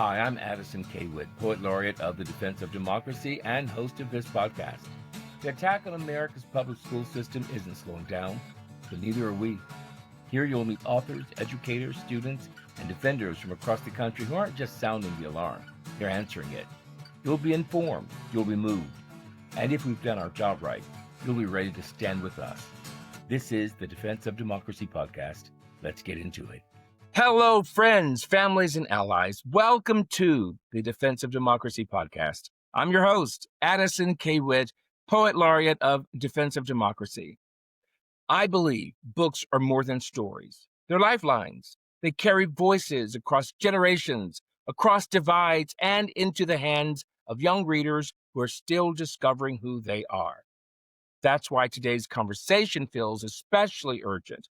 Hi, I'm Addison K. Witt, Poet Laureate of the Defense of Democracy and host of this podcast. The attack on America's public school system isn't slowing down, but neither are we. Here you'll meet authors, educators, students, and defenders from across the country who aren't just sounding the alarm, they're answering it. You'll be informed, you'll be moved, and if we've done our job right, you'll be ready to stand with us. This is the Defense of Democracy podcast. Let's get into it. Hello, friends, families, and allies. Welcome to the Defense of Democracy podcast. I'm your host, Addison K. Witt, Poet Laureate of Defense of Democracy. I believe books are more than stories. They're lifelines. They carry voices across generations, across divides, and into the hands of young readers who are still discovering who they are. That's why today's conversation feels especially urgent.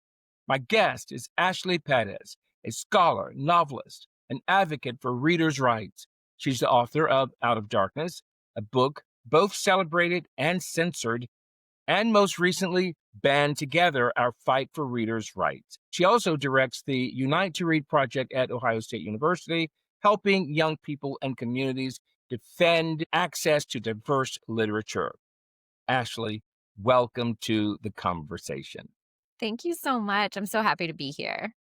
My guest is Ashley Perez, a scholar, novelist, and advocate for readers' rights. She's the author of Out of Darkness, a book both celebrated and censored, and most recently, Band Together, Our Fight for Readers' Rights. She also directs the Unite to Read project at Ohio State University, helping young people and communities defend access to diverse literature. Ashley, welcome to the conversation. Thank you so much. I'm so happy to be here.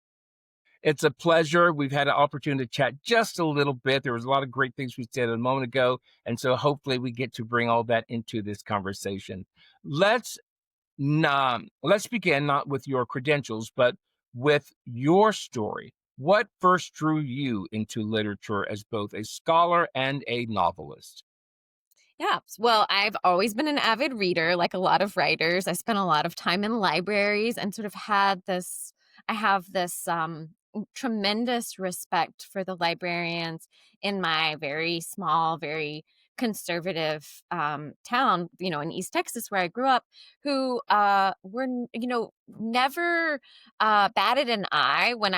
It's a pleasure. We've had an opportunity to chat just a little bit. There was a lot of great things we said a moment ago, and so hopefully we get to bring all that into this conversation. Let's begin not with your credentials, but with your story. What first drew you into literature as both a scholar and a novelist? Yeah. Well, I've always been an avid reader, like a lot of writers. I spent a lot of time in libraries and sort of I have this tremendous respect for the librarians in my very small, very conservative town, in East Texas where I grew up, who were, never batted an eye when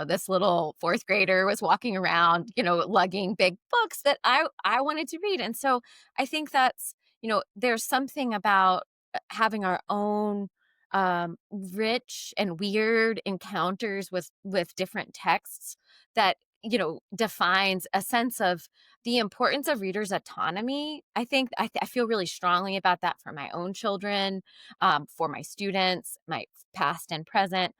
this little fourth grader was walking around, lugging big books that I wanted to read. And so I think that's, there's something about having our own rich and weird encounters with different texts that defines a sense of the importance of readers' autonomy. I think I feel really strongly about that for my own children, for my students, my past and present.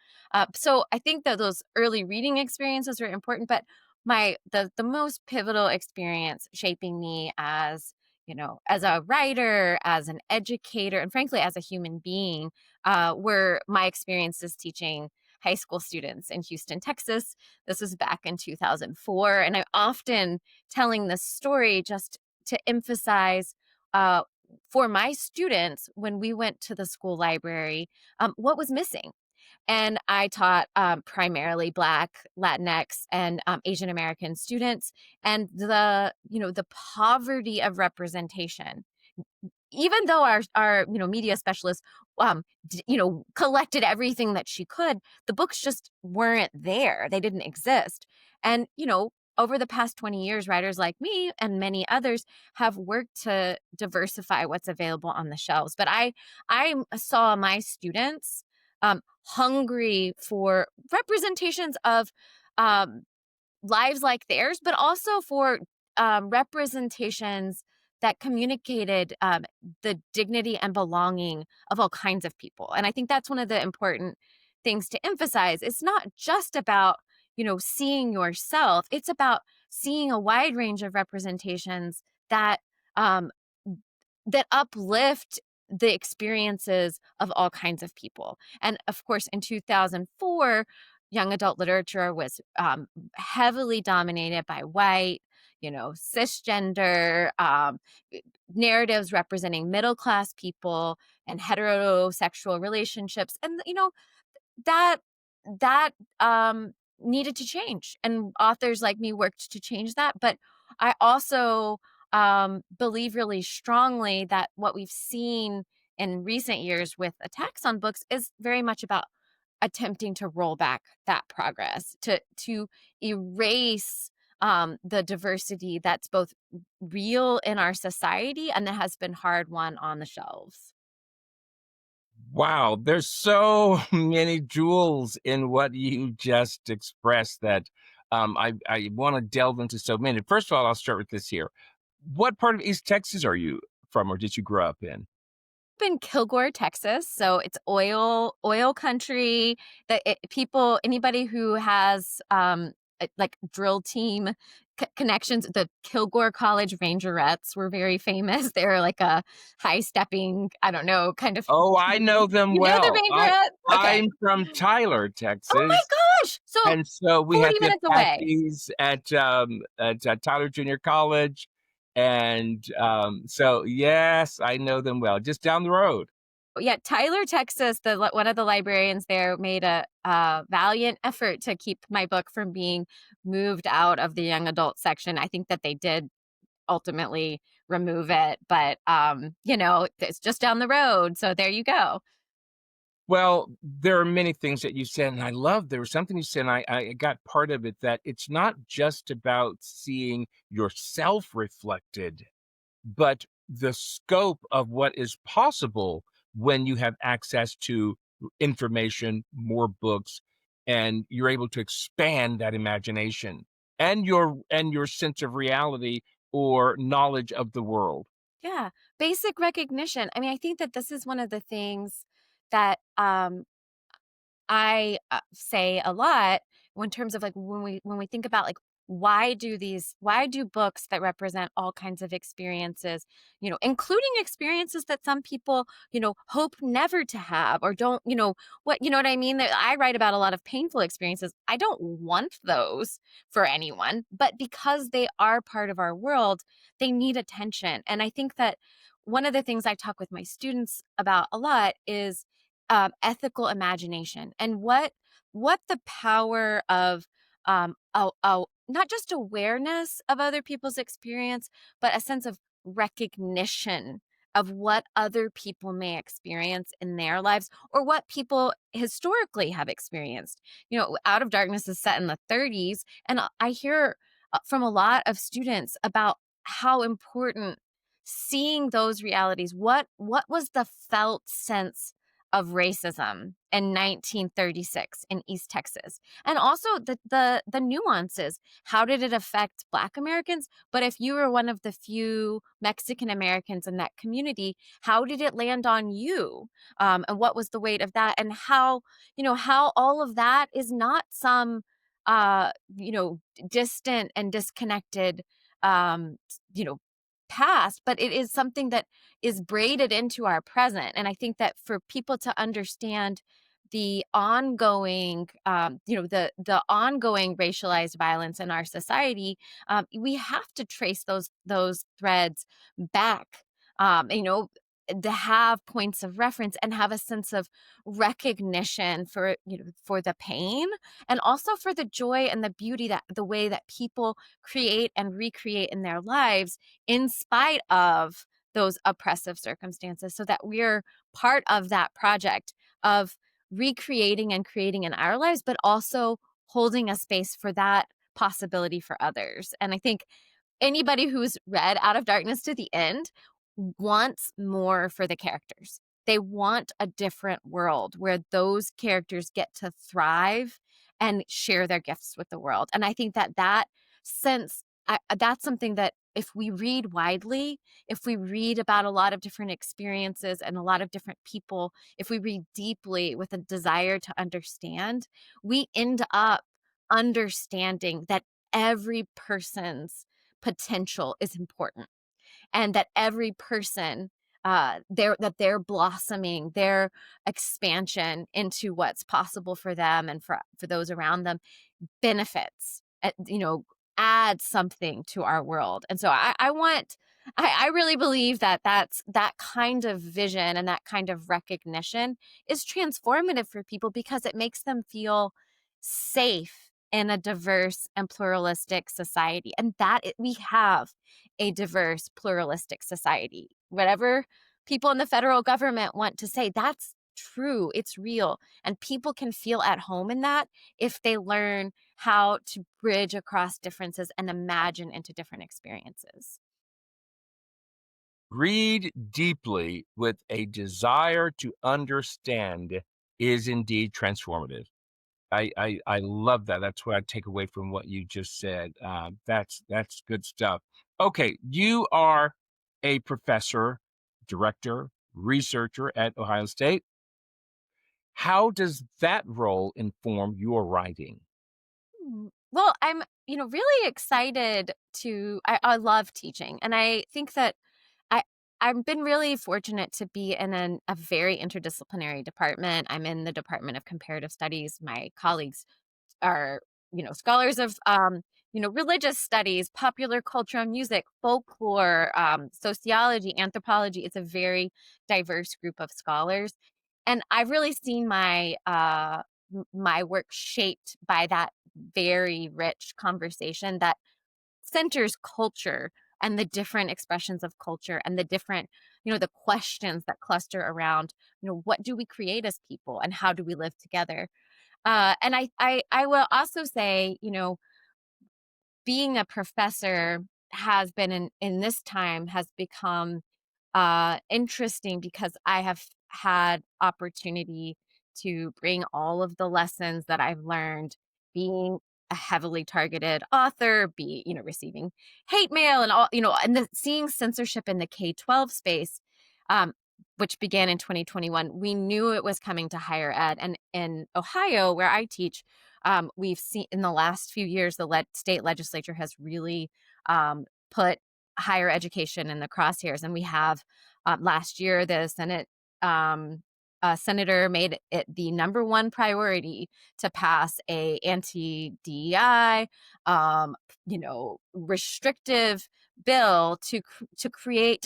So I think that those early reading experiences are important, but the most pivotal experience shaping me as a writer, as an educator, and frankly, as a human being, were my experiences teaching high school students in Houston, Texas. This was back in 2004. And I'm often telling this story just to emphasize for my students, when we went to the school library, what was missing. And I taught primarily Black, Latinx, and Asian American students, and the poverty of representation. Even though our media specialist collected everything that she could, the books just weren't there. They didn't exist. And over the past 20 years, writers like me and many others have worked to diversify what's available on the shelves. But I saw my students hungry for representations of lives like theirs, but also for representations that communicated the dignity and belonging of all kinds of people. And I think that's one of the important things to emphasize. It's not just about, seeing yourself. It's about seeing a wide range of representations that uplift the experiences of all kinds of people. And of course, in 2004, young adult literature was heavily dominated by white, cisgender narratives representing middle-class people and heterosexual relationships. And, that needed to change. And authors like me worked to change that. But I also believe really strongly that what we've seen in recent years with attacks on books is very much about attempting to roll back that progress, to erase the diversity that's both real in our society and that has been hard won on the shelves. Wow, there's so many jewels in what you just expressed that I want to delve into so many. First of all, I'll start with this here. What part of East Texas are you from, or did you grow up in? In Kilgore, Texas, so it's oil country. People, anybody who has like drill team connections, the Kilgore College Rangerettes were very famous. They're like a high stepping, I don't know, kind of Oh, I team. know them You know the well. Rangerettes? Okay. I'm from Tyler, Oh my Texas, gosh! So and so we had 40 the minutes away. Apaches at Tyler Junior College, and so yes, I know them well. Just down the road. Yeah, Tyler, Texas, one of the librarians there made a valiant effort to keep my book from being moved out of the young adult section. I think that they did ultimately remove it, but it's just down the road. So there you go. Well, there are many things that you said, and I love there was something you said, and I got part of it that it's not just about seeing yourself reflected, but the scope of what is possible when you have access to information, more books, and you're able to expand that imagination and your sense of reality or knowledge of the world. Yeah, basic recognition. I mean, I think that this is one of the things that I say a lot in terms of like when we think about like why do books that represent all kinds of experiences, including experiences that some people, hope never to have or don't, what I mean? That I write about a lot of painful experiences. I don't want those for anyone, but because they are part of our world, they need attention. And I think that one of the things I talk with my students about a lot is ethical imagination and what the power of not just awareness of other people's experience, but a sense of recognition of what other people may experience in their lives or what people historically have experienced. Out of Darkness is set in the 30s, and I hear from a lot of students about how important seeing those realities. What was the felt sense of racism in 1936 in East Texas, and also the nuances. How did it affect Black Americans? But if you were one of the few Mexican Americans in that community, how did it land on you? And what was the weight of that? And how all of that is not some distant and disconnected um, you know past, but it is something that is braided into our present. And I think that for people to understand the ongoing, the ongoing racialized violence in our society, we have to trace those threads back. Um, you know, to have points of reference and have a sense of recognition for the pain and also for the joy and the beauty, that the way that people create and recreate in their lives in spite of those oppressive circumstances, so that we're part of that project of recreating and creating in our lives, but also holding a space for that possibility for others. And I think anybody who's read Out of Darkness to the End wants more for the characters. They want a different world where those characters get to thrive and share their gifts with the world. And I think that sense, that's something that if we read widely, if we read about a lot of different experiences and a lot of different people, if we read deeply with a desire to understand, we end up understanding that every person's potential is important and that every person they're blossoming their expansion into what's possible for them and for those around them benefits, add something to our world. And so I really believe that that kind of vision and that kind of recognition is transformative for people because it makes them feel safe in a diverse and pluralistic society. And we have a diverse, pluralistic society. Whatever people in the federal government want to say, that's true. It's real. And people can feel at home in that if they learn how to bridge across differences and imagine into different experiences. Read deeply with a desire to understand is indeed transformative. I love that. That's what I take away from what you just said. That's good stuff. Okay, you are a professor, director, researcher at Ohio State. How does that role inform your writing? Well, I'm, really excited I love teaching. And I think that I I've been really fortunate to be in a very interdisciplinary department. I'm in the Department of Comparative Studies. My colleagues are, scholars of, religious studies, popular culture and music, folklore, sociology, anthropology. It's a very diverse group of scholars. And I've really seen my work shaped by that very rich conversation that centers culture and the different expressions of culture and the different, the questions that cluster around, what do we create as people and how do we live together? And I will also say, being a professor has been in this time has become interesting because I have had opportunity to bring all of the lessons that I've learned being a heavily targeted author, receiving hate mail and all, and seeing censorship in the K-12 space, um, which began in 2021. We knew it was coming to higher ed. And in Ohio, where I teach, we've seen in the last few years, the state legislature has really put higher education in the crosshairs. And we have last year, the Senate senator made it the number one priority to pass a anti-DEI, restrictive bill to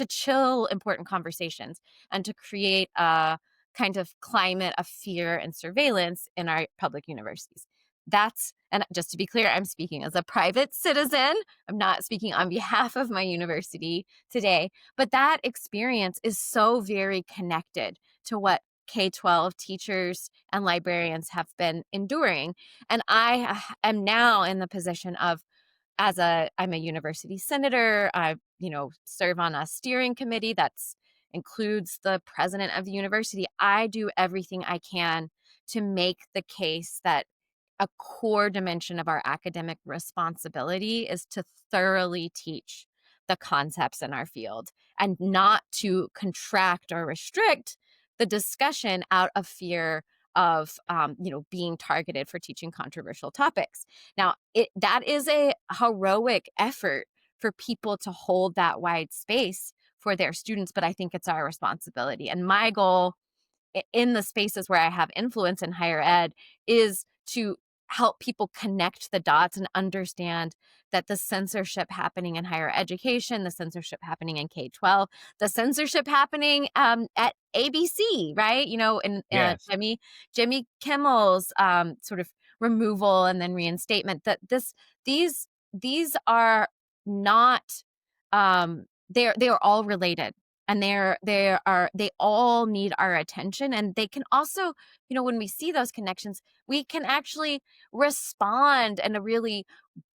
chill important conversations and to create a kind of climate of fear and surveillance in our public universities. And just to be clear, I'm speaking as a private citizen. I'm not speaking on behalf of my university today, but that experience is so very connected to what K-12 teachers and librarians have been enduring. And I am now in the position of I'm a university senator. I, serve on a steering committee that's includes the president of the university. I do everything I can to make the case that a core dimension of our academic responsibility is to thoroughly teach the concepts in our field and not to contract or restrict the discussion out of fear of being targeted for teaching controversial topics. Now, that is a heroic effort for people to hold that wide space for their students, but I think it's our responsibility. And my goal in the spaces where I have influence in higher ed is to help people connect the dots and understand that the censorship happening in higher education, the censorship happening in K-12, the censorship happening at ABC, right? In Yes. Jimmy Kimmel's sort of removal and then reinstatement. These are not they're all related, and they all need our attention. And they can also, when we see those connections, we can actually respond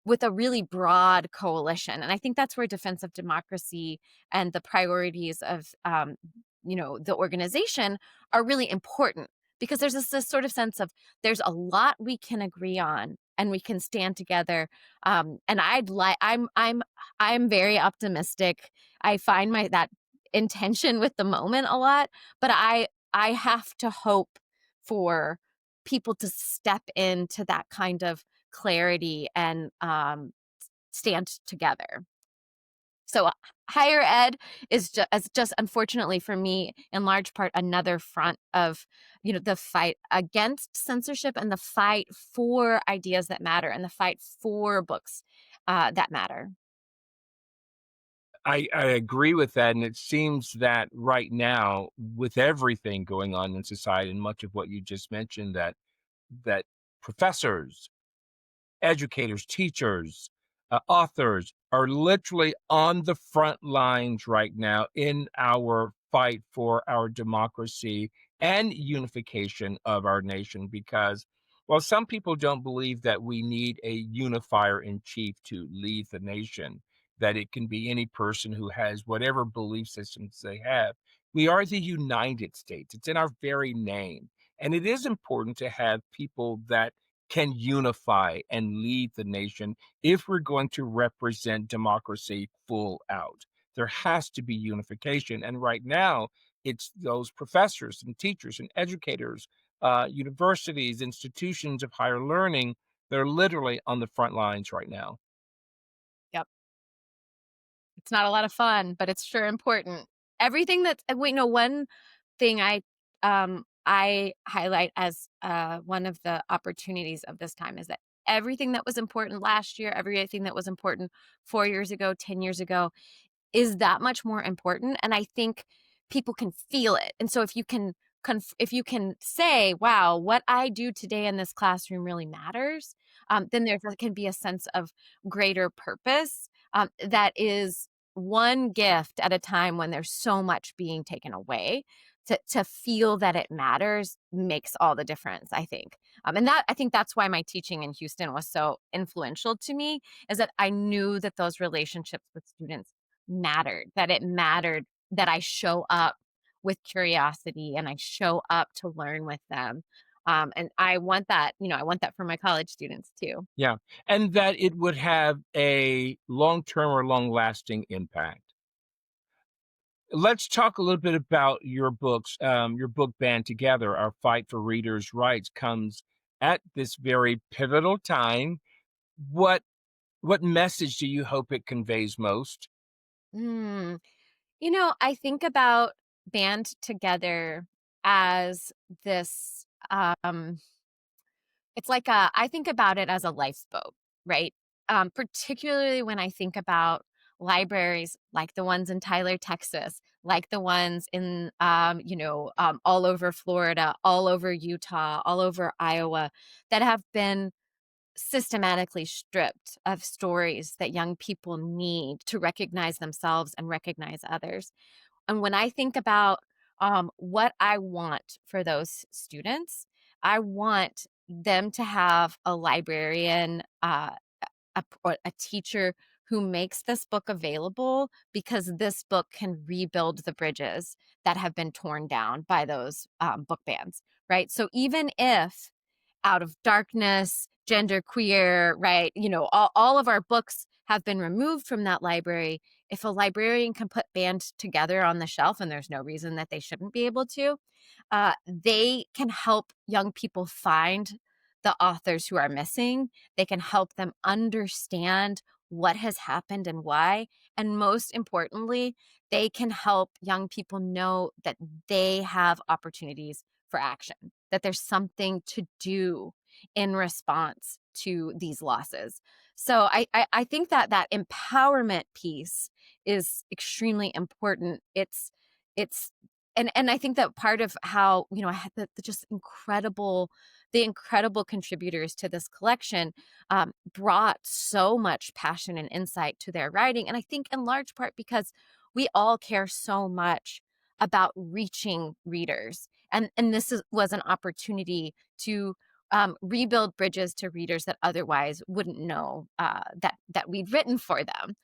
with a really broad coalition. And I think that's where defense of democracy and the priorities of the organization are really important, because there's this sort of sense of there's a lot we can agree on and we can stand together. And I'm very optimistic. I find that intention with the moment a lot, but I have to hope for people to step into that kind of clarity and stand together. So higher ed is just unfortunately for me, in large part, another front of the fight against censorship and the fight for ideas that matter and the fight for books that matter. I agree with that, and it seems that right now, with everything going on in society and much of what you just mentioned, that professors, educators, teachers, authors are literally on the front lines right now in our fight for our democracy and unification of our nation. Because, well, some people don't believe that we need a unifier in chief to lead the nation, that it can be any person who has whatever belief systems they have. We are the United States, it's in our very name. And it is important to have people that can unify and lead the nation if we're going to represent democracy full out. There has to be unification. And right now, it's those professors and teachers and educators, universities, institutions of higher learning. They're literally on the front lines right now. Yep. It's not a lot of fun, but it's sure important. Everything that's wait, no, one thing I highlight as, one of the opportunities of this time is that everything that was important last year, everything that was important 4 years ago, 10 years ago, is that much more important, and I think people can feel it, and so if you can say, "Wow, what I do today in this classroom really matters," then there can be a sense of greater purpose, that is one gift at a time when there's so much being taken away. To feel that it matters makes all the difference, I think, and that I think that's why my teaching in Houston was so influential to me, is that I knew that those relationships with students mattered, that it mattered that I show up with curiosity and I show up to learn with them. And I want that, I want that for my college students too. Yeah. And that it would have a long term or long lasting impact. Let's talk a little bit about your books. Your book, Band Together, Our Fight for Readers' Rights, comes at this very pivotal time. What what message do you hope it conveys most? Mm. I think about Band Together as this, it's like I think about it as a lifeboat, right? Particularly when I think about libraries like the ones in Tyler, Texas, like the ones in, all over Florida, all over Utah, all over Iowa, that have been systematically stripped of stories that young people need to recognize themselves and recognize others. And when I think about what I want for those students, I want them to have a librarian, or a teacher who makes this book available because this book can rebuild the bridges that have been torn down by those book bans, right? So even if Out of Darkness, Gender Queer, right? All of our books have been removed from that library. If a librarian can put Band Together on the shelf, and there's no reason that they shouldn't be able to, they can help young people find the authors who are missing. They can help them understand what has happened and why. And most importantly, they can help young people know that they have opportunities for action, that there's something to do in response to these losses. So I think that that empowerment piece is extremely important. It's and I think that part of how, I had the just the incredible contributors to this collection, brought so much passion and insight to their writing. And I think in large part because we all care so much about reaching readers. And was an opportunity to rebuild bridges to readers that otherwise wouldn't know that we'd written for them.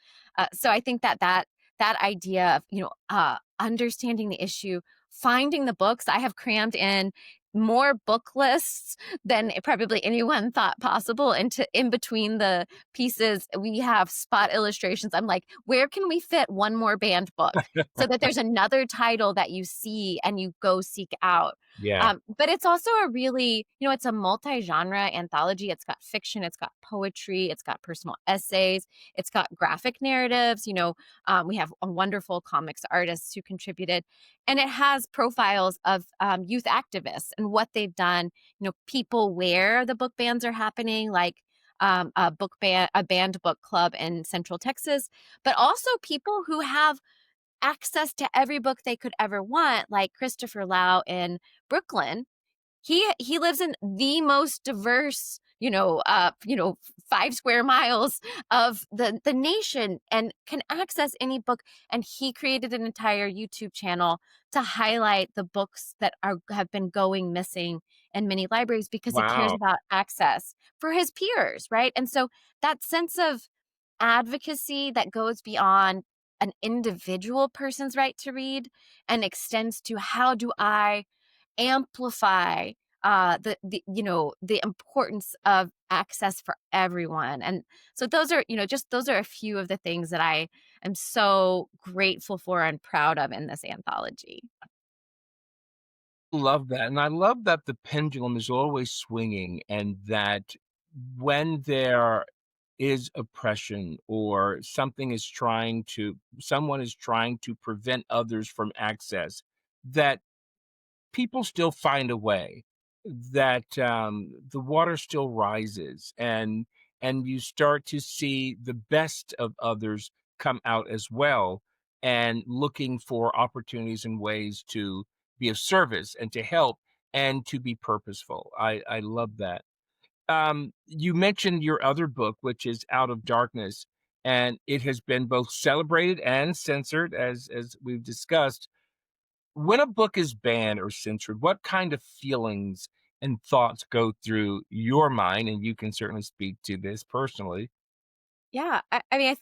So I think that idea of understanding the issue, finding the books. I have crammed in more book lists than probably anyone thought possible. Into in between the pieces, we have spot illustrations. I'm like, where can we fit one more banned book so that there's another title that you see and you go seek out? Yeah. But it's also a really, it's a multi-genre anthology. It's got fiction, it's got poetry, it's got personal essays, it's got graphic narratives. We have a wonderful comics artists who contributed, and it has profiles of youth activists and what they've done. People where the book bans are happening, like a banned book club in Central Texas, but also people who have access to every book they could ever want, like Christopher Lau in Brooklyn. He lives in the most diverse, 5 square miles of the nation and can access any book. And he created an entire YouTube channel to highlight the books that have been going missing in many libraries because he cares Wow. about access for his peers, right? And so that sense of advocacy that goes beyond an individual person's right to read and extends to how do I amplify the importance of access for everyone. And so those are, just those are a few of the things that I am so grateful for and proud of in this anthology. Love that, and I love that the pendulum is always swinging, and that when there is oppression or someone is trying to prevent others from access, that people still find a way, that, the water still rises, and you start to see the best of others come out as well, and looking for opportunities and ways to be of service and to help and to be purposeful. I love that. You mentioned your other book, which is Out of Darkness, and it has been both celebrated and censored, as we've discussed. When a book is banned or censored, what kind of feelings and thoughts go through your mind? And you can certainly speak to this personally. Yeah, I mean,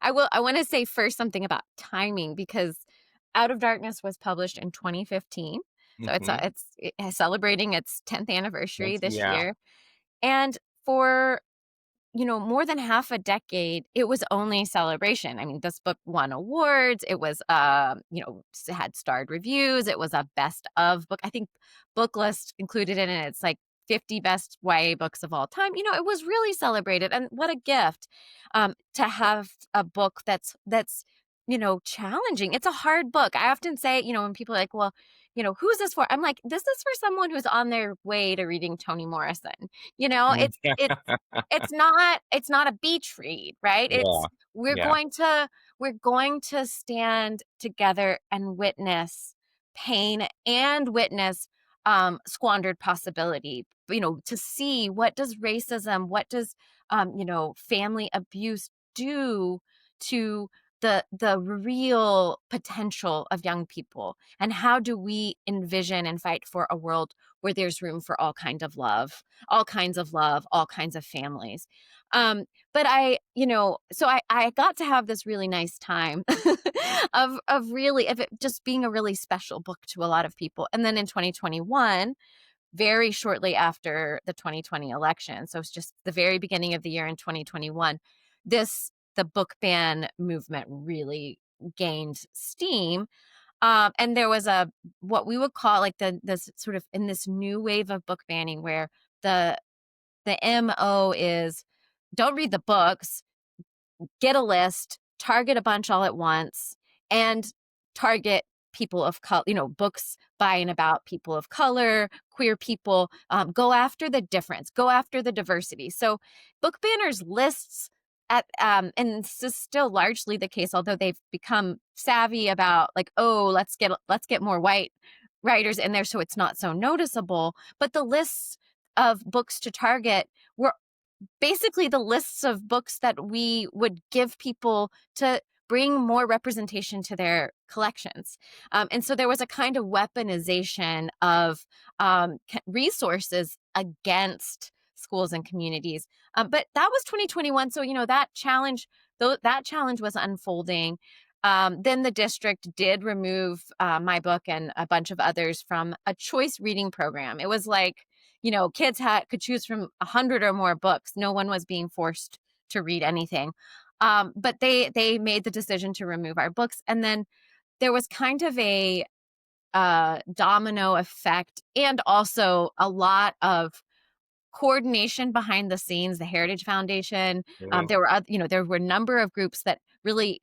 I want to say first something about timing, because Out of Darkness was published in 2015, so Mhm. it's celebrating its 10th anniversary this Yeah. year, and for more than half a decade, it was only celebration. I mean, this book won awards. It was, had starred reviews. It was a best of book. I think Booklist included it in its like 50 best YA books of all time. It was really celebrated, and what a gift to have a book that's challenging. It's a hard book. I often say, when people are like, well, who's this for? I'm like, this is for someone who's on their way to reading Toni Morrison. You know, Mm. it's not a beach read, right? Yeah. It's we're Yeah. going to we're going to stand together and witness pain and witness squandered possibility. To see, what does racism, what does family abuse do to the real potential of young people, and how do we envision and fight for a world where there's room for all kinds of love, all kinds of families. Um, but so I got to have this really nice time of it just being a really special book to a lot of people. And then in 2021, very shortly after the 2020 election, so it's just the very beginning of the year in 2021, the book ban movement really gained steam. And there was what we would call like this sort of in this new wave of book banning, where the the MO is, don't read the books, get a list, target a bunch all at once, and target people of color, books by and about people of color, queer people. Go after the difference, go after the diversity. So book banners lists and this is still largely the case, although they've become savvy about like, oh, let's get more white writers in there so it's not so noticeable. But the lists of books to target were basically the lists of books that we would give people to bring more representation to their collections. And so there was a kind of weaponization of resources against schools and communities. But that was 2021. So, that challenge was unfolding. Then the district did remove my book and a bunch of others from a choice reading program. It was like, kids could choose from 100 or more books. No one was being forced to read anything. But they made the decision to remove our books. And then there was kind of a domino effect, and also a lot of coordination behind the scenes. The Heritage Foundation, Mhm. there were a number of groups that really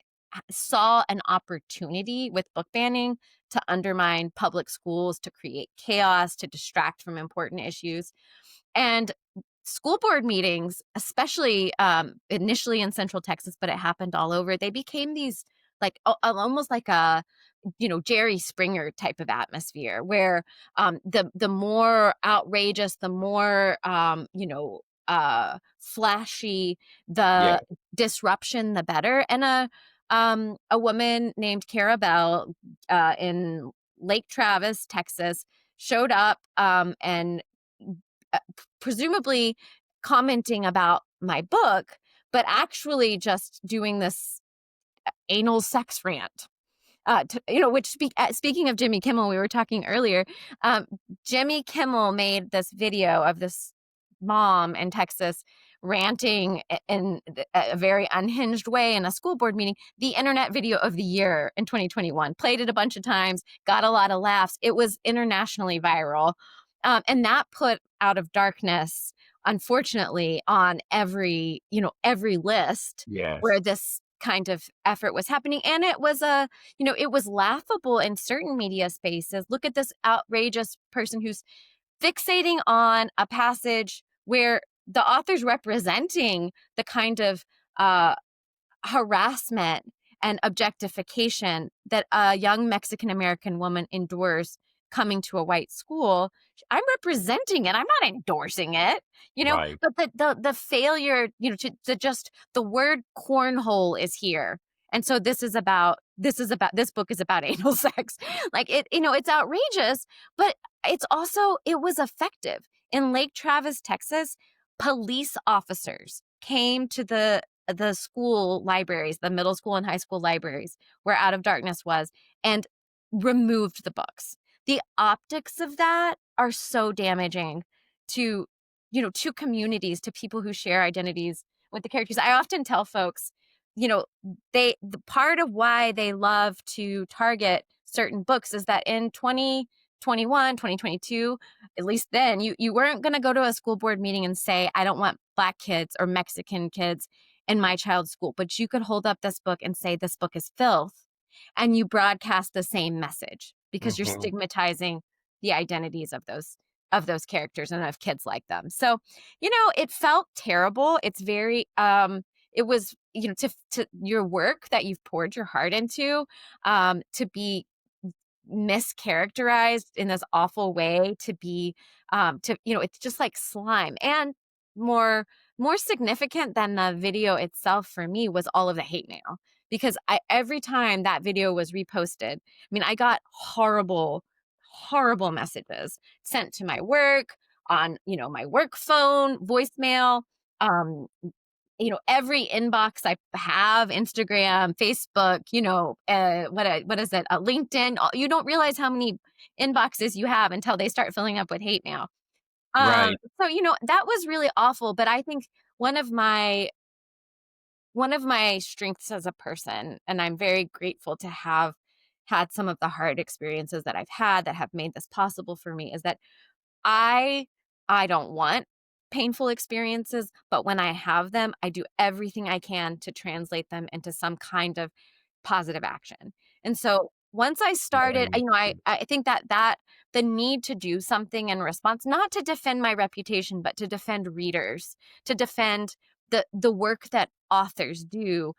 saw an opportunity with book banning to undermine public schools, to create chaos, to distract from important issues. And school board meetings, especially initially in Central Texas, but it happened all over, they became these like almost like a Jerry Springer type of atmosphere, where the more outrageous, the more flashy Yeah. the disruption, the better. And a woman named Cara Bell in Lake Travis, Texas, showed up and presumably commenting about my book, but actually just doing this anal sex rant. Speaking of Jimmy Kimmel, we were talking earlier. Um, Jimmy Kimmel made this video of this mom in Texas ranting in a very unhinged way in a school board meeting. The internet video of the year in 2021, played it a bunch of times, got a lot of laughs. It was internationally viral. And that put Out of Darkness, unfortunately, on every list Yes. where this kind of effort was happening. And it was it was laughable in certain media spaces. Look at this outrageous person who's fixating on a passage where the author's representing the kind of uh, harassment and objectification that a young Mexican American woman endures coming to a white school. I'm representing it. I'm not endorsing it, Right. but the failure, to just the word cornhole is here. And so this book is about anal sex. Like it's outrageous, but it was effective. In Lake Travis, Texas, police officers came to the school libraries, the middle school and high school libraries where Out of Darkness was, and removed the books. The optics of that are so damaging to, to communities, to people who share identities with the characters. I often tell folks, the part of why they love to target certain books is that in 2021, 2022, at least then, you weren't going to go to a school board meeting and say, I don't want Black kids or Mexican kids in my child's school, but you could hold up this book and say this book is filth, and you broadcast the same message because you're Hmm. stigmatizing the identities of those characters and of kids like them. So, it felt terrible. It's very it was, to your work that you've poured your heart into, to be mischaracterized in this awful way, to be it's just like slime. And more significant than the video itself for me was all of the hate mail, because every time that video was reposted, I mean, I got horrible messages sent to my work, on my work phone, voicemail, um every inbox I have, Instagram, Facebook, what is it? LinkedIn. You don't realize how many inboxes you have until they start filling up with hate mail. Right. So, that was really awful. But I think one of my strengths as a person, and I'm very grateful to have had some of the hard experiences that I've had that have made this possible for me, is that I I don't want painful experiences, but when I have them, I do everything I can to translate them into some kind of positive action. And so once I started, Right. I think that the need to do something in response, not to defend my reputation, but to defend readers, to defend the work that authors do.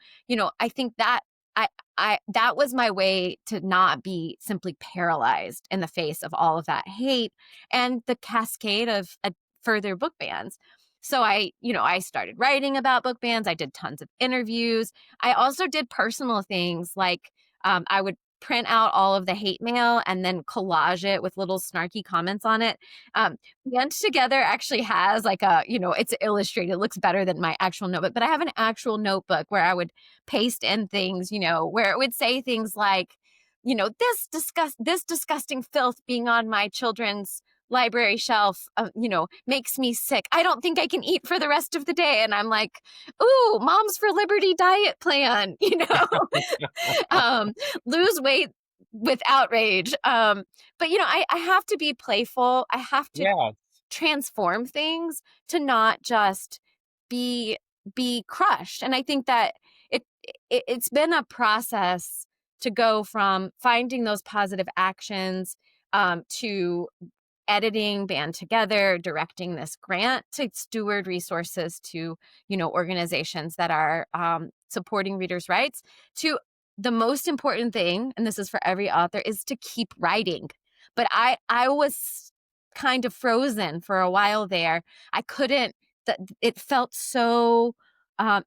I think that that was my way to not be simply paralyzed in the face of all of that hate and the cascade of further book bans. So I started writing about book bans. I did tons of interviews. I also did personal things like I would print out all of the hate mail and then collage it with little snarky comments on it. Band Together actually has like it's illustrated. It looks better than my actual notebook, but I have an actual notebook where I would paste in things, where it would say things like, this disgusting filth being on my children's library shelf, makes me sick. I don't think I can eat for the rest of the day. And I'm like, ooh, Moms for Liberty diet plan, um, lose weight with outrage. But I have to be playful. I have to Yeah. transform things to not just be crushed. And I think that it's been a process to go from finding those positive actions, to editing Band Together, directing this grant, to steward resources to organizations that are supporting readers' rights, to the most important thing, and this is for every author, is to keep writing. But I was kind of frozen for a while there. I couldn't. It felt so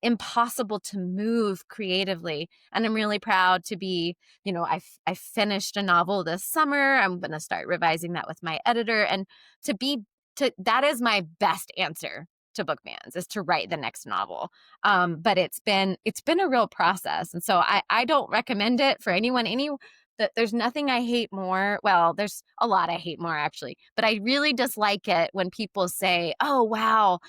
impossible to move creatively, and I'm really proud to be. I finished a novel this summer. I'm going to start revising that with my editor, and that is my best answer to book bans is to write the next novel. But it's been a real process. And so I don't recommend it for anyone, that there's nothing I hate more. Well, there's a lot I hate more actually, but I really dislike it when people say, "Oh, wow,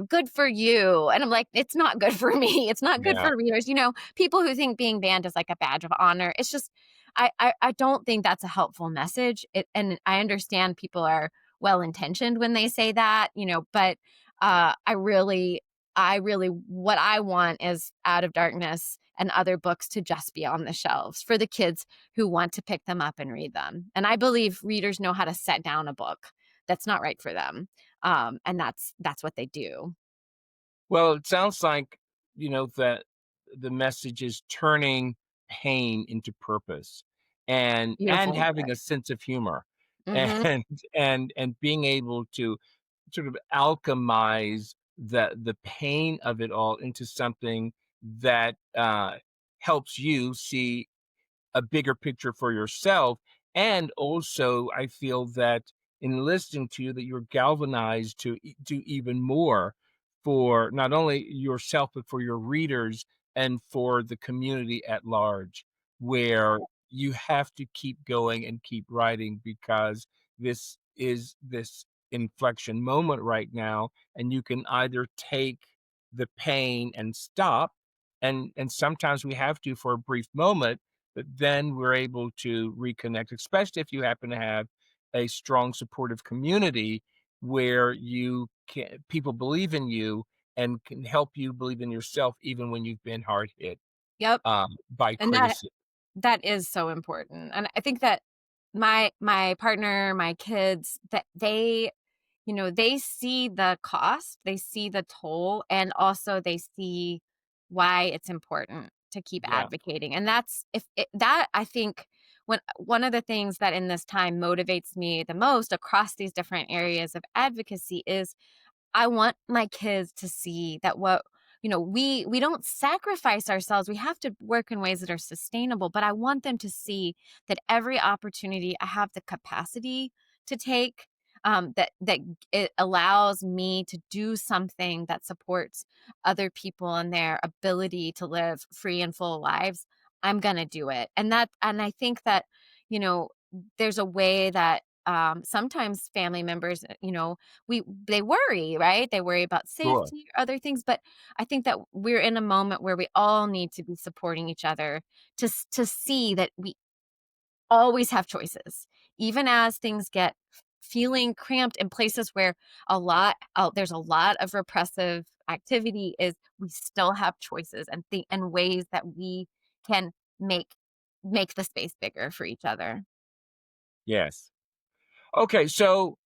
good for you." And I'm like, it's not good for me. It's not good Yeah. for readers. People who think being banned is like a badge of honor. It's just, I don't think that's a helpful message. And I understand people are well intentioned when they say that, but I really, what I want is Out of Darkness and other books to just be on the shelves for the kids who want to pick them up and read them. And I believe readers know how to set down a book that's not right for them. And that's what they do. Well, it sounds like, that the message is turning pain into purpose and Beautiful. having a sense of humor Mm-hmm. and and being able to sort of alchemize the pain of it all into something that helps you see a bigger picture for yourself. And also, I feel that in listening to you, that you're galvanized to do even more for not only yourself, but for your readers and for the community at large, where you have to keep going and keep writing because this is this inflection moment right now. And you can either take the pain and stop, and sometimes we have to for a brief moment, but then we're able to reconnect, especially if you happen to have a strong supportive community where you can people believe in you and can help you believe in yourself even when you've been hard hit Yep. by And that criticism. that is so important. And I think that my partner, my kids, that they see the cost, they see the toll, and also they see why it's important to keep Yeah. advocating. And that's if it, that I think when one of the things that in this time motivates me the most across these different areas of advocacy is I want my kids to see that we don't sacrifice ourselves. We have to work in ways that are sustainable, but I want them to see that every opportunity I have the capacity to take, that it allows me to do something that supports other people and their ability to live free and full lives. I'm gonna do it. And I think that, you know, there's a way that sometimes family members, they worry, right? They worry about Sure. safety or other things, but I think that we're in a moment where we all need to be supporting each other to see that we always have choices, even as things get feeling cramped in places where there's a lot of repressive activity. Is we still have choices and ways that we can make make the space bigger for each other. Yes. Okay. So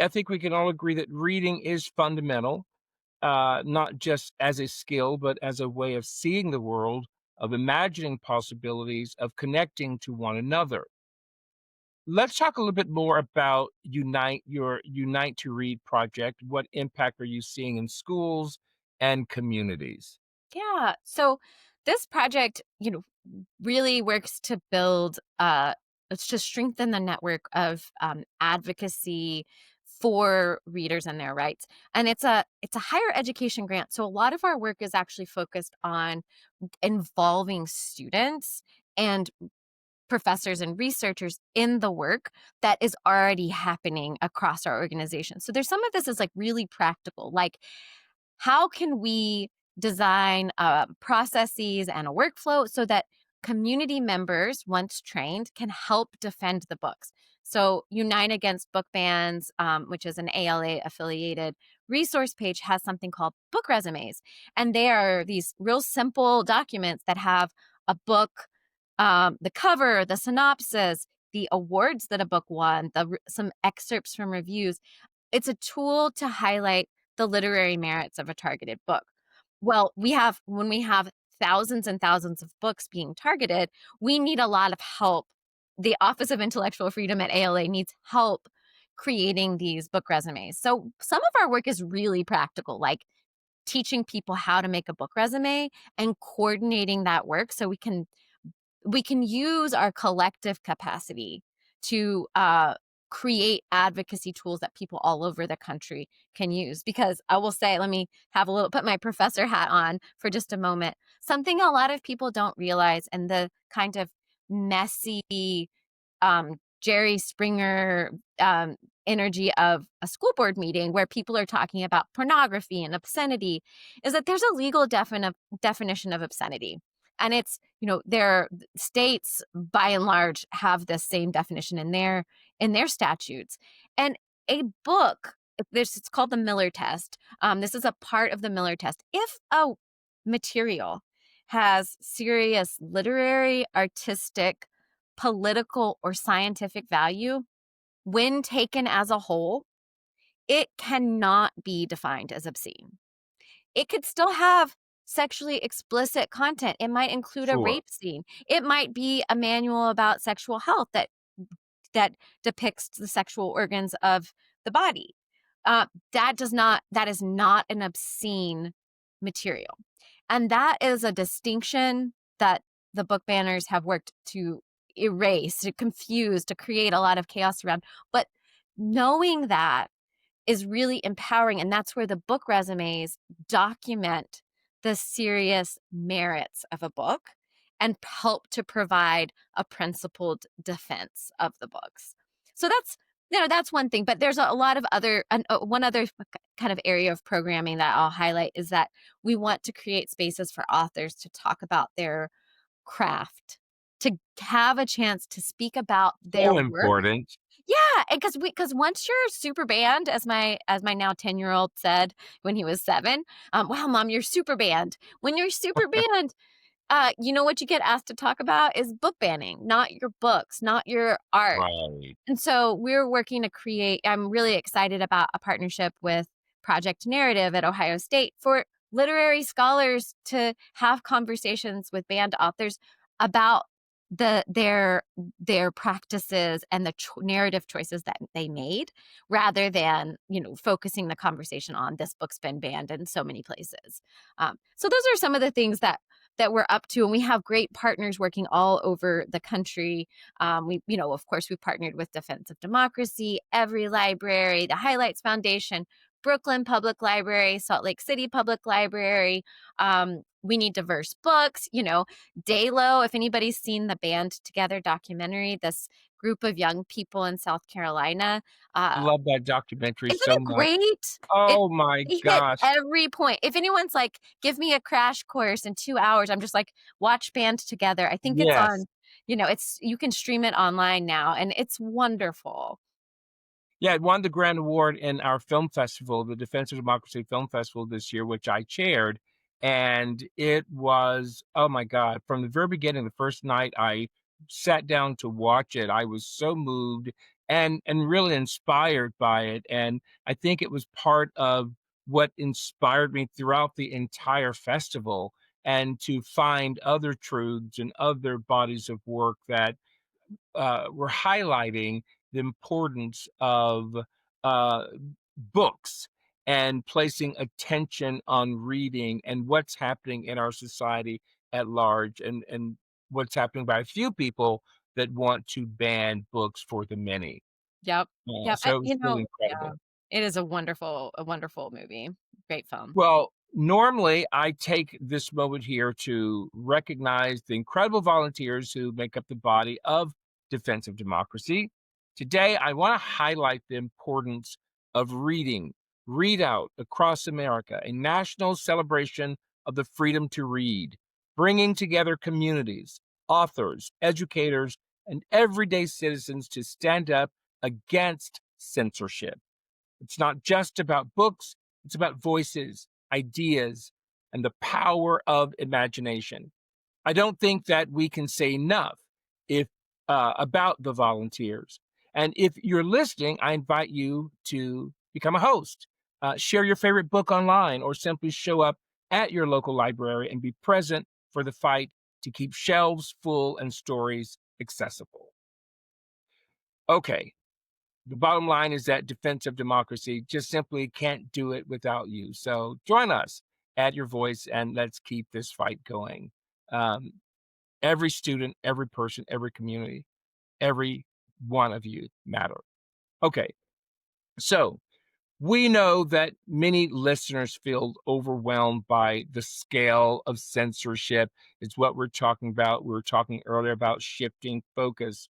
I think we can all agree that reading is fundamental, not just as a skill, but as a way of seeing the world, of imagining possibilities, of connecting to one another. Let's talk a little bit more about your Unite to Read project. What impact are you seeing in schools and communities? Yeah. So this project, really works to build, it's to strengthen the network of advocacy for readers and their rights. And it's a higher education grant. So a lot of our work is actually focused on involving students and professors and researchers in the work that is already happening across our organization. So there's some of this is like really practical, like how can we design processes and a workflow so that community members, once trained, can help defend the books? So, Unite Against Book Bans, which is an ALA affiliated resource page, has something called book resumes. And they are these real simple documents that have a book, the cover, the synopsis, the awards that a book won, some excerpts from reviews. It's a tool to highlight the literary merits of a targeted book. Well, when we have thousands and thousands of books being targeted, we need a lot of help. The Office of Intellectual Freedom at ALA needs help creating these book resumes. So some of our work is really practical, like teaching people how to make a book resume and coordinating that work so we can use our collective capacity to create advocacy tools that people all over the country can use. Because I will say, let me have a little, put my professor hat on for just a moment. Something a lot of people don't realize, and the kind of messy, Jerry Springer energy of a school board meeting where people are talking about pornography and obscenity, is that there's a legal definition of obscenity. And it's, their states by and large have the same definition in their statutes. And a book, it's called the Miller test. This is a part of the Miller test. If a material has serious literary, artistic, political, or scientific value, when taken as a whole, it cannot be defined as obscene. It could still have sexually explicit content. It might include a Sure. rape scene. It might be a manual about sexual health that depicts the sexual organs of the body. That is not an obscene material. And that is a distinction that the book banners have worked to erase, to confuse, to create a lot of chaos around. But knowing that is really empowering. And that's where the book resumes document the serious merits of a book and help to provide a principled defense of the books. So that's one thing. But there's a lot of other, one other kind of area of programming that I'll highlight is that we want to create spaces for authors to talk about their craft, to have a chance to speak about their So work. important. Yeah, and because once you're super banned, as my now 10-year-old said when he was 7, "Wow, mom, you're super banned." When you're super banned, you know what you get asked to talk about is book banning, not your books, not your art. Right. And so we're working to create, I'm really excited about a partnership with Project Narrative at Ohio State for literary scholars to have conversations with banned authors about their practices and the narrative choices that they made, rather than focusing the conversation on this book's been banned in so many places. So those are some of the things that we're up to, and we have great partners working all over the country. Of course, we've partnered with Defense of Democracy, Every Library, the Highlights Foundation, Brooklyn Public Library, Salt Lake City Public Library. We Need Diverse Books, Daylo. If anybody's seen the Band Together documentary, this group of young people in South Carolina, uh, Love that documentary isn't so it much. great? It Oh my hit gosh. every point. If anyone's like, "Give me a crash course in 2 hours," I'm just like, "Watch Band Together." I think it's Yes. on, you can stream it online now, and it's wonderful. Yeah, it won the grand award in our film festival, the Defense of Democracy Film Festival this year, which I chaired. And it was, oh my God, from the very beginning, the first night I sat down to watch it, I was so moved and really inspired by it. And I think it was part of what inspired me throughout the entire festival, and to find other truths and other bodies of work that were highlighting the importance of uh, books and placing attention on reading and what's happening in our society at large, and what's happening by a few people that want to ban books for the many. Yep. Yep. So it was really Yeah. incredible. It is a wonderful movie. Great film. Well, normally I take this moment here to recognize the incredible volunteers who make up the body of Defense of Democracy. Today, I want to highlight the importance of reading, Read Out across America, a national celebration of the freedom to read, bringing together communities, authors, educators, and everyday citizens to stand up against censorship. It's not just about books, it's about voices, ideas, and the power of imagination. I don't think that we can say enough if about the volunteers. And if you're listening, I invite you to become a host. Share your favorite book online, or simply show up at your local library and be present for the fight to keep shelves full and stories accessible. Okay, the bottom line is that Defense of Democracy just simply can't do it without you. So join us, add your voice, and let's keep this fight going. Um, every student, every person, every community, every one of you matter. Okay. So we know that many listeners feel overwhelmed by the scale of censorship. It's what we're talking about. We were talking earlier about shifting focus.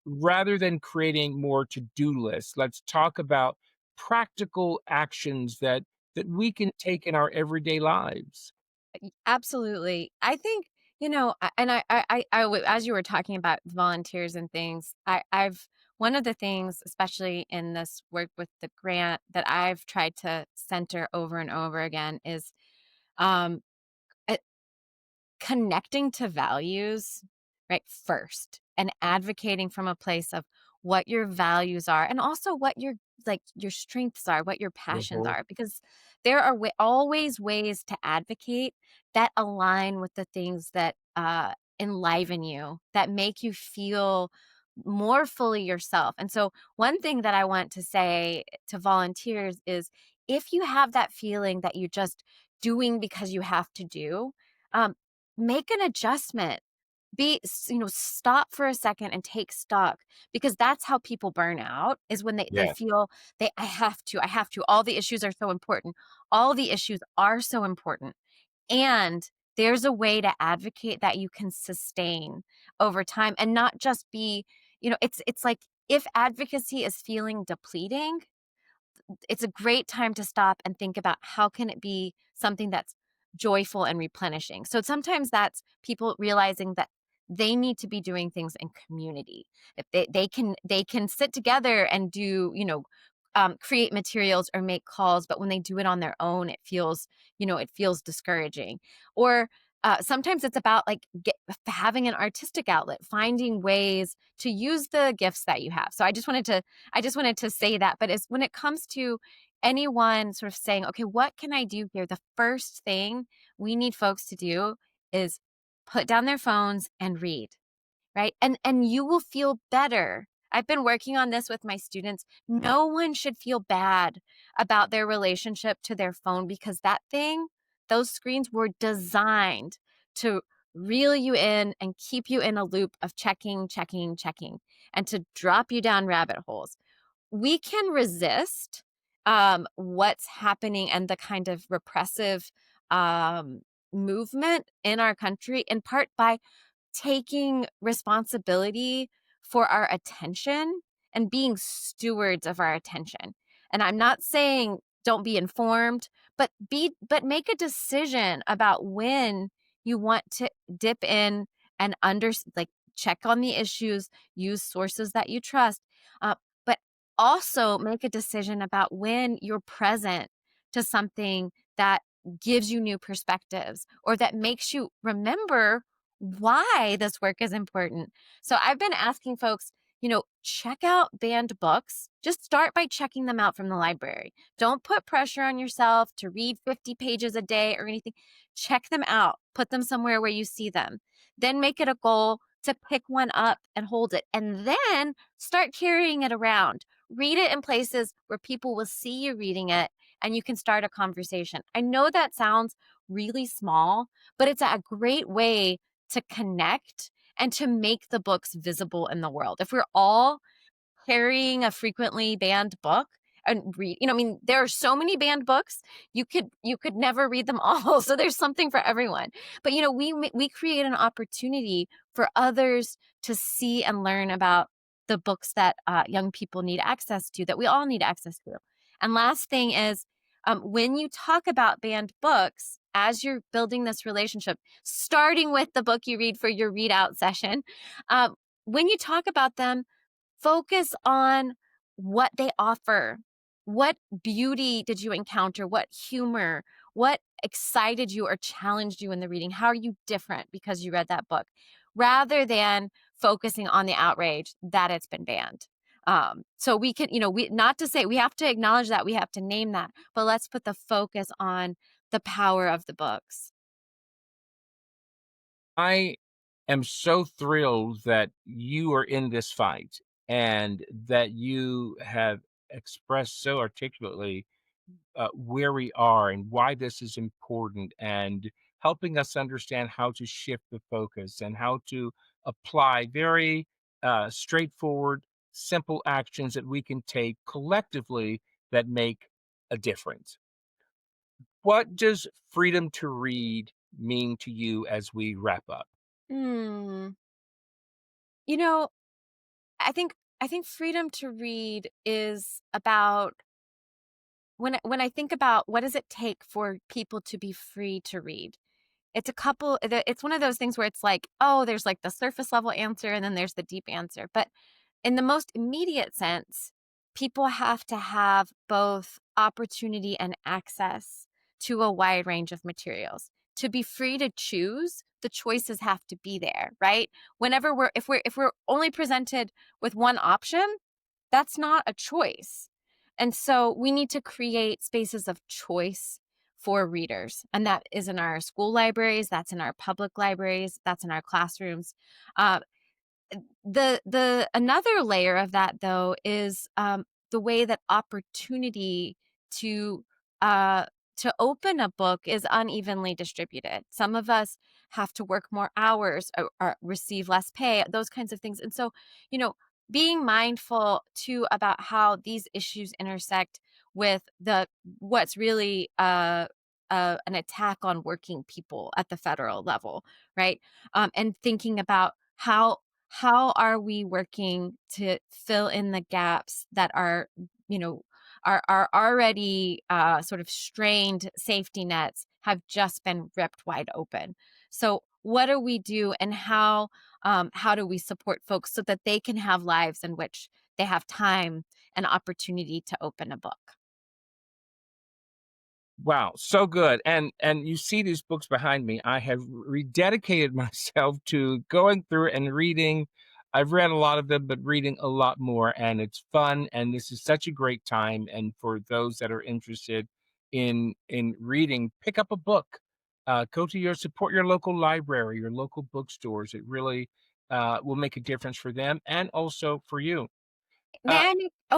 Rather than creating more to-do lists, let's talk about practical actions that we can take in our everyday lives. Absolutely. I think, and as you were talking about volunteers and things, I've one of the things, especially in this work with the grant, that I've tried to center over and over again is um, connecting to values, right, first, and advocating from a place of what your values are and also what your strengths are, what your passions Mhm. are, because there are always ways to advocate that align with the things that enliven you, that make you feel more fully yourself. And so one thing that I want to say to volunteers is, if you have that feeling that you're just doing because you have to do, um, make an adjustment. Stop for a second and take stock, because that's how people burn out, is when they Yes. feel I have to, all the issues are so important. All the issues are so important. And there's a way to advocate that you can sustain over time and not just be, it's like, if advocacy is feeling depleting, it's a great time to stop and think about how can it be something that's joyful and replenishing. So sometimes that's people realizing that they need to be doing things in community. If they can sit together and do, create materials or make calls, but when they do it on their own, it feels discouraging. Or sometimes it's about like having an artistic outlet, finding ways to use the gifts that you have. So I just wanted to say that. But when it comes to anyone sort of saying, okay, what can I do here? The first thing we need folks to do is put down their phones and read, right? And you will feel better. I've been working on this with my students. No one should feel bad about their relationship to their phone, because those screens were designed to reel you in and keep you in a loop of checking, checking, checking, and to drop you down rabbit holes. We can resist what's happening and the kind of repressive um, movement in our country, in part by taking responsibility for our attention and being stewards of our attention. And I'm not saying don't be informed, but make a decision about when you want to dip in and like check on the issues, use sources that you trust, but also make a decision about when you're present to something that gives you new perspectives or that makes you remember why this work is important. So I've been asking folks, check out banned books. Just start by checking them out from the library. Don't put pressure on yourself to read 50 pages a day or anything. Check them out, put them somewhere where you see them. Then make it a goal to pick one up and hold it. And then start carrying it around. Read it in places where people will see you reading it and you can start a conversation. I know that sounds really small, but it's a great way to connect and to make the books visible in the world. If we're all carrying a frequently banned book and read, I mean, there are so many banned books, you could never read them all. So there's something for everyone. But we create an opportunity for others to see and learn about the books that young people need access to, that we all need access to. And last thing is, when you talk about banned books, as you're building this relationship, starting with the book you read for your readout session, when you talk about them, focus on what they offer. What beauty did you encounter? What humor? What excited you or challenged you in the reading? How are you different because you read that book? Rather than focusing on the outrage that it's been banned. So we can, we not to say we have to acknowledge that, we have to name that, but let's put the focus on the power of the books. I am so thrilled that you are in this fight and that you have expressed so articulately where we are and why this is important, and helping us understand how to shift the focus and how to apply very straightforward simple actions that we can take collectively that make a difference. What does freedom to read mean to you as we wrap up? Hmm. You know, I think I think freedom to read is about when I think about what does it take for people to be free to read. It's one of those things where it's like, oh, there's like the surface level answer and then there's the deep answer. But in the most immediate sense, people have to have both opportunity and access to a wide range of materials. To be free to choose, the choices have to be there, right? Whenever if we're only presented with one option, that's not a choice. And so we need to create spaces of choice for readers. And that is in our school libraries, that's in our public libraries, that's in our classrooms. Uh, the another layer of that though is the way that opportunity to uh to open a book is unevenly distributed. Some of us have to work more hours or receive less pay, those kinds of things. And so, you know, being mindful too about how these issues intersect with the what's really an attack on working people at the federal level, right? And thinking about how are we working to fill in the gaps that are, you know, are already sort of strained safety nets have just been ripped wide open. So what do we do, and how do we support folks so that they can have lives in which they have time and opportunity to open a book? Wow, so good. And you see these books behind me. I have rededicated myself to going through and reading. I've read a lot of them, but reading a lot more, and it's fun. And this is such a great time. And for those that are interested in reading, pick up a book. Go to your support your local library, your local bookstores. It really will make a difference for them and also for you. Uh,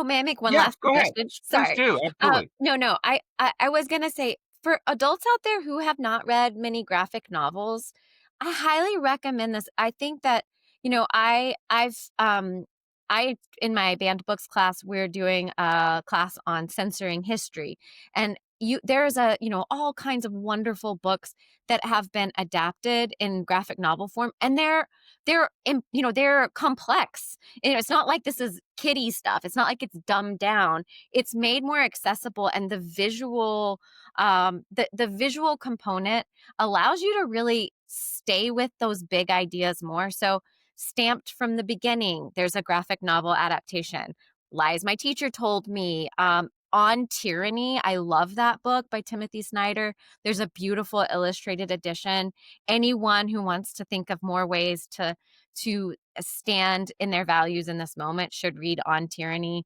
May I make one yeah, last go ahead. suggestion? Please Sorry. do. Absolutely. No, I was gonna say, for adults out there who have not read many graphic novels, I highly recommend this. I think that, I in my banned books class, we're doing a class on censoring history. And there's all kinds of wonderful books that have been adapted in graphic novel form, and they're complex. It's not like this is kiddie stuff. It's not like it's dumbed down. It's made more accessible, and the visual component allows you to really stay with those big ideas more. So, Stamped from the Beginning, there's a graphic novel adaptation. Lies My Teacher Told Me. On Tyranny, I love that book by Timothy Snyder. There's a beautiful illustrated edition. Anyone who wants to think of more ways to stand in their values in this moment should read On Tyranny.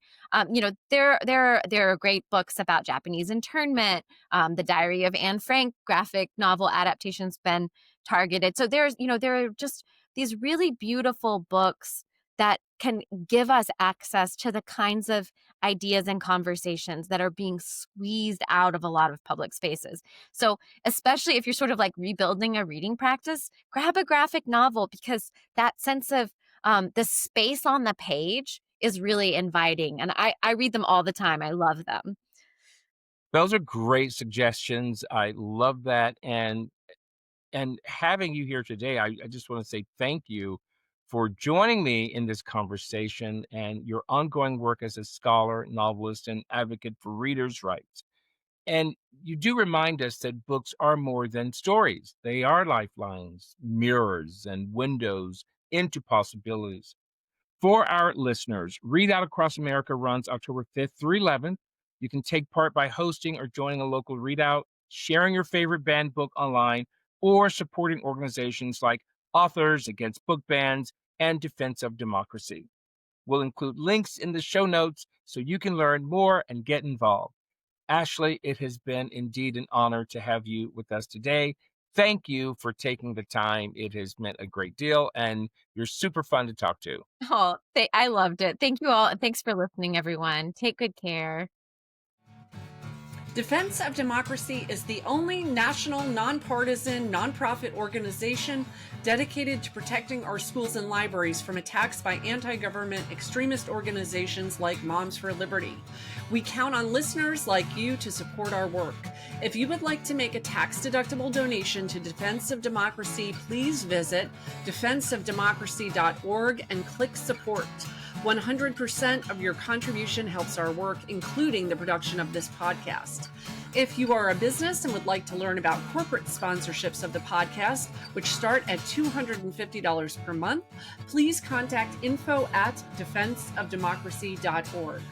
There are great books about Japanese internment. The Diary of Anne Frank graphic novel adaptation's been targeted. So there are just these really beautiful books that can give us access to the kinds of ideas and conversations that are being squeezed out of a lot of public spaces. So, especially if you're sort of like rebuilding a reading practice, grab a graphic novel, because that sense of the space on the page is really inviting. And I read them all the time. I love them. Those are great suggestions. I love that. And having you here today, I just want to say thank you for joining me in this conversation and your ongoing work as a scholar, novelist, and advocate for readers' rights. And you do remind us that books are more than stories. They are lifelines, mirrors, and windows into possibilities. For our listeners, Read Out Across America runs October 5th through 11th. You can take part by hosting or joining a local readout, sharing your favorite banned book online, or supporting organizations like Authors Against Book Bans and Defense of Democracy. We'll include links in the show notes so you can learn more and get involved. Ashley, it has been indeed an honor to have you with us today. Thank you for taking the time. It has meant a great deal, and you're super fun to talk to. I loved it. Thank you all. And thanks for listening, everyone. Take good care. Defense of Democracy is the only national, nonpartisan, nonprofit organization dedicated to protecting our schools and libraries from attacks by anti-government extremist organizations like Moms for Liberty. We count on listeners like you to support our work. If you would like to make a tax-deductible donation to Defense of Democracy, please visit defenseofdemocracy.org and click support. 100% of your contribution helps our work, including the production of this podcast. If you are a business and would like to learn about corporate sponsorships of the podcast, which start at $250 per month, please contact info@defenseofdemocracy.org.